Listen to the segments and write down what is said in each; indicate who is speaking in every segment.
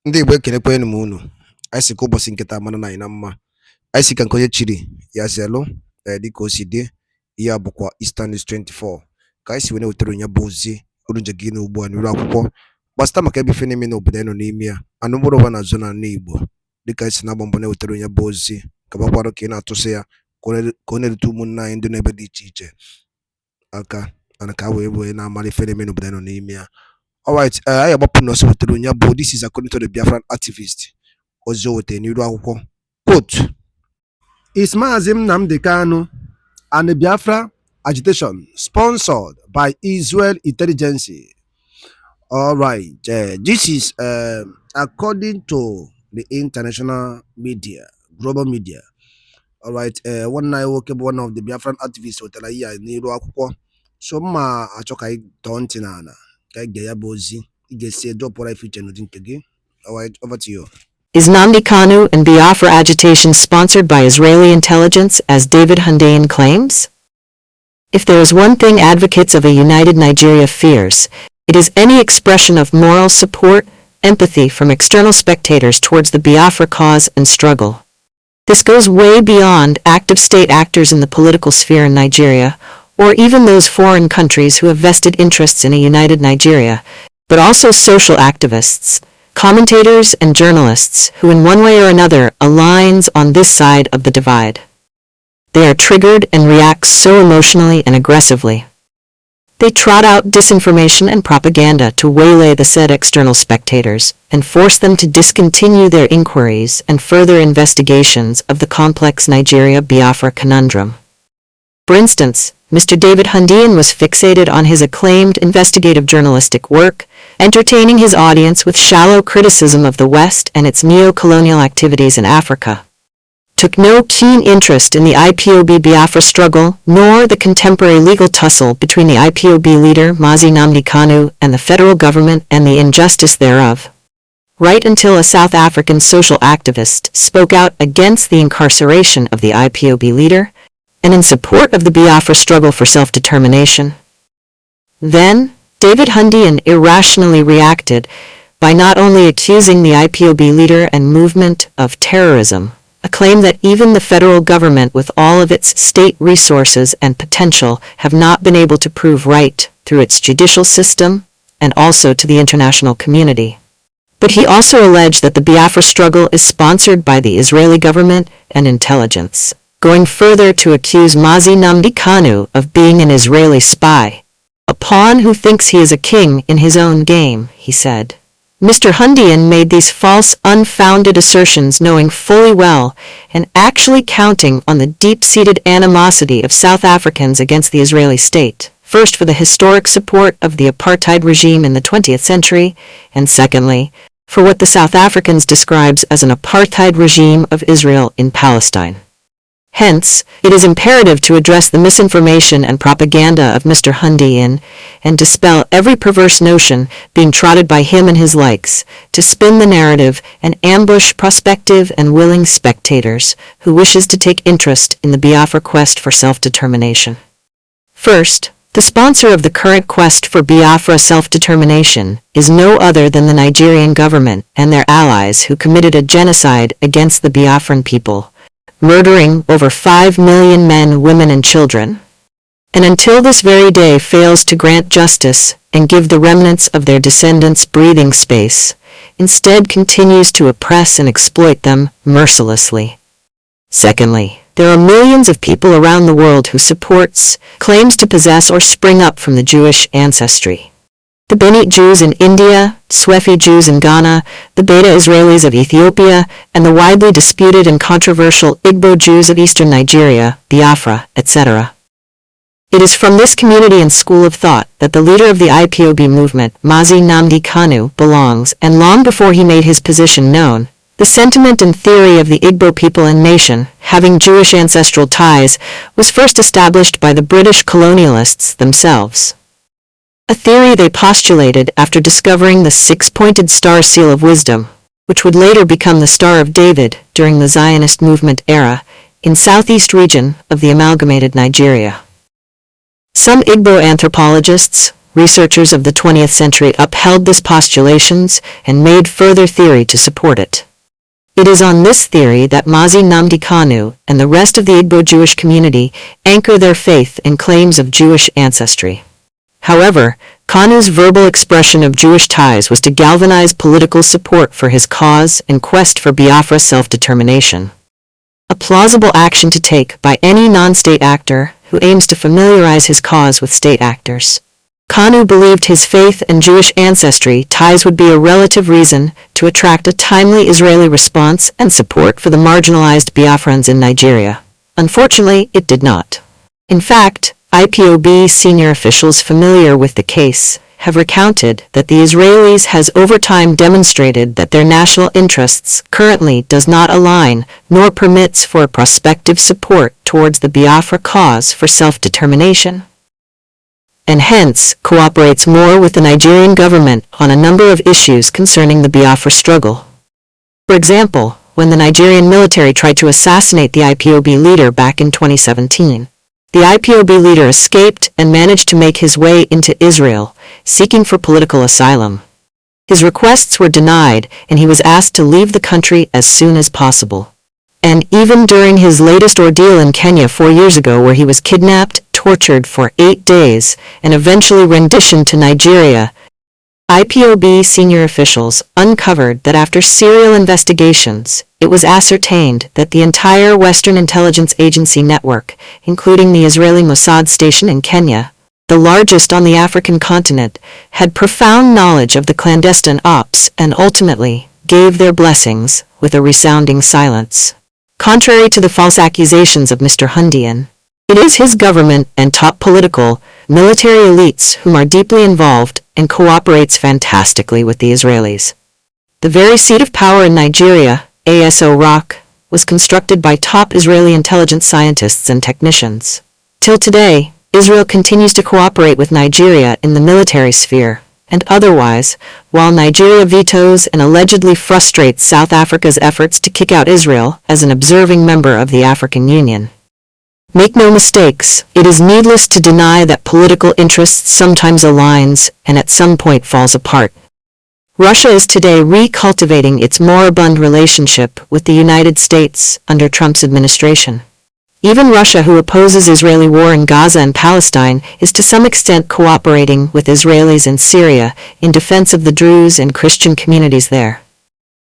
Speaker 1: Ndị Igbo ekelekwanụ m unu. Anyị sị ka ụbọchị nkịta mara na anyị na mma. Anyị sị ka nke onye chiri ya zelụ dịka o si dị. Ihe a bụkwa Eastern News 24 ka anyị si wee wetara onye bụ ozi uru nje gị n'ugbu a n'iru akwụkwọ gbasịta maka ebe ife na-eme n'obodo anyị nọ n'ime ya anụ mkpụrụ ụwa na-azụ n'ala Igbo dịka anyị si na-agba mbọ na-ewetara onye bụ ozi ka bakwarụ ka ị na-atụsị ya ka ọ na-erute ụmụnne anyị ndị n'ebe dị iche iche aka mana ka wee na-amara ife na-eme n'obodo anyị nọ n'ime ya. Alright, I agbapụ n'ọsọ wetara onye bụ this is according to the Biafran activist ozi o wetara n'iru akwụkwọ. Quote, is Maazị Nnamdi Kanu and the Biafra agitation sponsored by Israel intelligence. Alright, this is according to the international media, global media. Alright, one night one of the Biafran activists wetara ihe n'iru akwụkwọ. So mma achọ ka anyị tọọ ntị n'ala. Alright, over to you.
Speaker 2: Is Nnamdi Kanu and Biafra agitation sponsored by Israeli intelligence, as David Hundeyin claims? If there is one thing advocates of a united Nigeria fears, it is any expression of moral support, empathy from external spectators towards the Biafra cause and struggle. This goes way beyond active state actors in the political sphere in Nigeria, or even those foreign countries who have vested interests in a united Nigeria, but also social activists, commentators and journalists who in one way or another aligns on this side of the divide. They are triggered and react so emotionally and aggressively. They trot out disinformation and propaganda to waylay the said external spectators and force them to discontinue their inquiries and further investigations of the complex Nigeria-Biafra conundrum. For instance, Mr. David Hundeyin was fixated on his acclaimed investigative journalistic work, entertaining his audience with shallow criticism of the West and its neo-colonial activities in Africa. Took no keen interest in the IPOB Biafra struggle, nor the contemporary legal tussle between the IPOB leader Mazi Nnamdi Kanu and the federal government and the injustice thereof. Right until a South African social activist spoke out against the incarceration of the IPOB leader, and in support of the Biafra struggle for self-determination. Then, David Hundeyin irrationally reacted by not only accusing the IPOB leader and movement of terrorism, a claim that even the federal government with all of its state resources and potential have not been able to prove right through its judicial system and also to the international community. But he also alleged that the Biafra struggle is sponsored by the Israeli government and intelligence, going further to accuse Mazi Nnamdi Kanu of being an Israeli spy, a pawn who thinks he is a king in his own game, he said. Mr. Hundeyin made these false, unfounded assertions knowing fully well and actually counting on the deep-seated animosity of South Africans against the Israeli state, first for the historic support of the apartheid regime in the 20th century, and secondly, for what the South Africans describes as an apartheid regime of Israel in Palestine. Hence, it is imperative to address the misinformation and propaganda of Mr. Hundeyin and dispel every perverse notion being trotted by him and his likes to spin the narrative and ambush prospective and willing spectators who wishes to take interest in the Biafra quest for self-determination. First, the sponsor of the current quest for Biafra self-determination is no other than the Nigerian government and their allies who committed a genocide against the Biafran people, murdering over 5 million men, women, and children, and until this very day fails to grant justice and give the remnants of their descendants breathing space, instead continues to oppress and exploit them mercilessly. Secondly, there are millions of people around the world who supports, claims to possess or spring up from the Jewish ancestry. The Benite Jews in India, Swefi Jews in Ghana, the Beta Israelis of Ethiopia, and the widely disputed and controversial Igbo Jews of eastern Nigeria, Biafra, etc. It is from this community and school of thought that the leader of the IPOB movement, Mazi Nnamdi Kanu, belongs, and long before he made his position known, the sentiment and theory of the Igbo people and nation, having Jewish ancestral ties, was first established by the British colonialists themselves. A theory they postulated after discovering the six-pointed star seal of wisdom, which would later become the Star of David during the Zionist movement era, in southeast region of the amalgamated Nigeria. Some Igbo anthropologists, Researchers of the 20th century upheld this postulations and made further theory to support it. It is on this theory that Mazi Nnamdi Kanu and the rest of the Igbo Jewish community anchor their faith in claims of Jewish ancestry. However, Kanu's verbal expression of Jewish ties was to galvanize political support for his cause and quest for Biafra self-determination. A plausible action to take by any non-state actor who aims to familiarize his cause with state actors. Kanu believed his faith and Jewish ancestry ties would be a relative reason to attract a timely Israeli response and support for the marginalized Biafrans in Nigeria. Unfortunately, it did not. In fact, IPOB senior officials familiar with the case have recounted that the Israelis has over time demonstrated that their national interests currently does not align nor permits for prospective support towards the Biafra cause for self-determination, and hence cooperates more with the Nigerian government on a number of issues concerning the Biafra struggle. For example, when the Nigerian military tried to assassinate the IPOB leader back in 2017, the IPOB leader escaped and managed to make his way into Israel, seeking for political asylum. His requests were denied, and he was asked to leave the country as soon as possible. And even during his latest ordeal in Kenya 4 years ago, where he was kidnapped, tortured for 8 days, and eventually renditioned to Nigeria, IPOB senior officials uncovered that after serial investigations, it was ascertained that the entire Western intelligence agency network, including the Israeli Mossad station in Kenya, the largest on the African continent, had profound knowledge of the clandestine ops and ultimately gave their blessings with a resounding silence. Contrary to the false accusations of Mr. Hundeyin, it is his government and top political, military elites whom are deeply involved and cooperates fantastically with the Israelis. The very seat of power in Nigeria, ASO Rock, was constructed by top Israeli intelligence scientists and technicians. Till today, Israel continues to cooperate with Nigeria in the military sphere, and otherwise, while Nigeria vetoes and allegedly frustrates South Africa's efforts to kick out Israel as an observing member of the African Union. Make no mistakes, it is needless to deny that political interests sometimes aligns and at some point falls apart. Russia is today recultivating its moribund relationship with the United States under Trump's administration. Even Russia, who opposes Israeli war in Gaza and Palestine, is to some extent cooperating with Israelis in Syria in defense of the Druze and Christian communities there.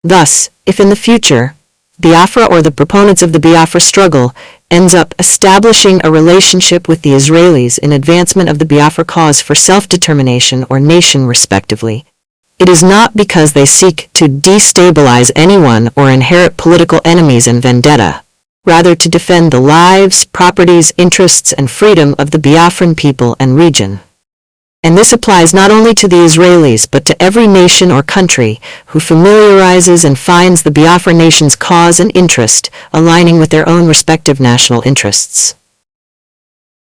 Speaker 2: Thus, if in the future, Biafra or the proponents of the Biafra struggle ends up establishing a relationship with the Israelis in advancement of the Biafra cause for self-determination or nation respectively, it is not because they seek to destabilize anyone or inherit political enemies and vendetta, rather to defend the lives, properties, interests, and freedom of the Biafran people and region. And this applies not only to the Israelis but to every nation or country who familiarizes and finds the Biafra nation's cause and interest aligning with their own respective national interests.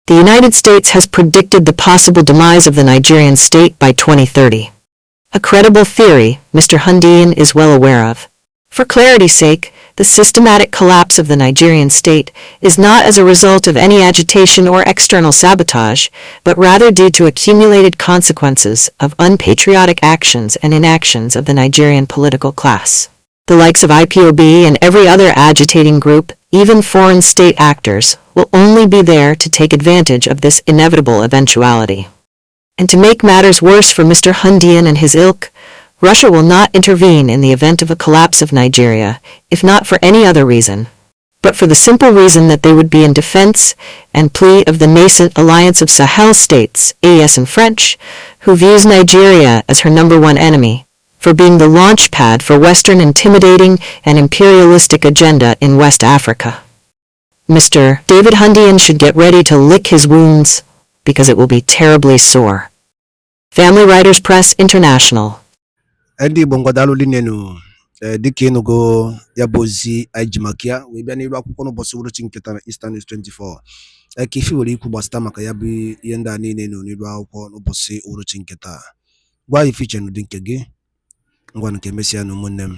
Speaker 2: The United States has predicted the possible demise of the Nigerian state by 2030. A credible theory Mr. Hundeyin is well aware of. For clarity's sake, the systematic collapse of the Nigerian state is not as a result of any agitation or external sabotage, but rather due to accumulated consequences of unpatriotic actions and inactions of the Nigerian political class. The likes of IPOB and every other agitating group, even foreign state actors, will only be there to take advantage of this inevitable eventuality. And to make matters worse for Mr. Hundeyin and his ilk, Russia will not intervene in the event of a collapse of Nigeria, if not for any other reason, but for the simple reason that they would be in defense and plea of the nascent alliance of Sahel states, AES in French, who views Nigeria as her #1 enemy, for being the launch pad for Western intimidating and imperialistic agenda in West Africa. Mr. David Hundeyin should get ready to lick his wounds, because it will be terribly sore. Family Writers Press International.
Speaker 1: Ndị Igbo ngwadalụ linenu dịka ịnụgo ya bụ ozi anyị ji maka ya wee bịa n'iru akwụkwọ n'ụbọchị uhuruchi nketa na Eastern News 24 ka ife nwere ikwu gbasata maka ya bụ ihe ndị a niile nọ n'iru akwụkwọ n'ụbọchị uhuruchi nketa gwa ife iche n'ụdị nke gị ngwa nke mesịa na ụmụnne m.